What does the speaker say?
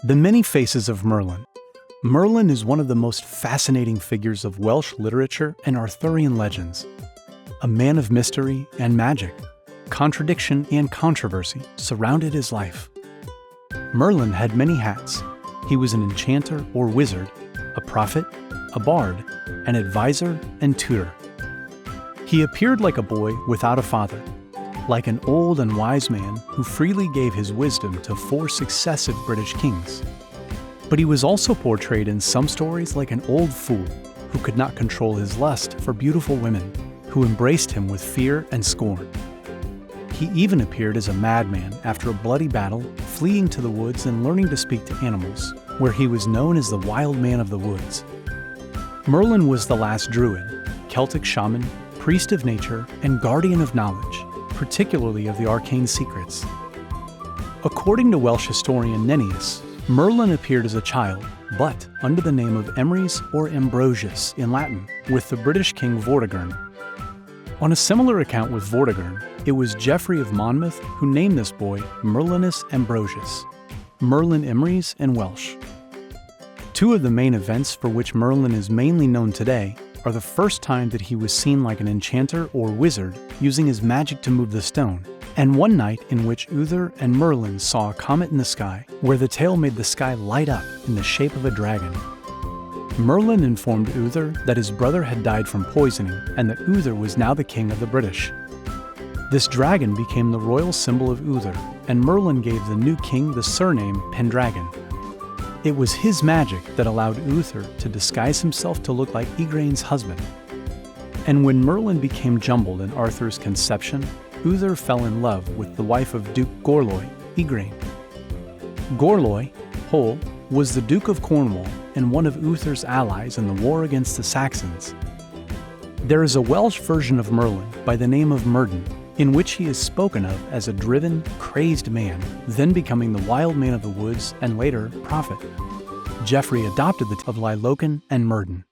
The Many Faces of Merlin. Merlin is one of the most fascinating figures of Welsh literature and Arthurian legends. A man of mystery and magic, contradiction and controversy surrounded his life. Merlin had many hats. He was an enchanter or wizard, a prophet, a bard, an advisor, and tutor. He appeared like a boy without a father, like an old and wise man who freely gave his wisdom to 4 successive British kings. But he was also portrayed in some stories like an old fool who could not control his lust for beautiful women, who embraced him with fear and scorn. He even appeared as a madman after a bloody battle, fleeing to the woods and learning to speak to animals, where he was known as the Wild Man of the Woods. Merlin was the last druid, Celtic shaman, priest of nature, and guardian of knowledge, particularly of the arcane secrets. According to Welsh historian Nennius, Merlin appeared as a child, but under the name of Emrys or Ambrosius in Latin, with the British king Vortigern. On a similar account with Vortigern, it was Geoffrey of Monmouth who named this boy Merlinus Ambrosius, Merlin Emrys in Welsh. 2 of the main events for which Merlin is mainly known today are the first time that he was seen like an enchanter or wizard using his magic to move the stone, and one night in which Uther and Merlin saw a comet in the sky where the tail made the sky light up in the shape of a dragon. Merlin informed Uther that his brother had died from poisoning and that Uther was now the king of the British. This dragon became the royal symbol of Uther, and Merlin gave the new king the surname Pendragon. It was his magic that allowed Uther to disguise himself to look like Igraine's husband. And when Merlin became jumbled in Arthur's conception, Uther fell in love with the wife of Duke Gorloy, Igraine. Gorloy, Hole, was the Duke of Cornwall and one of Uther's allies in the war against the Saxons. There is a Welsh version of Merlin by the name of Myrddin, in which he is spoken of as a driven, crazed man, then becoming the Wild Man of the Woods and later prophet. Geoffrey adopted the of Lailoken and Myrddin.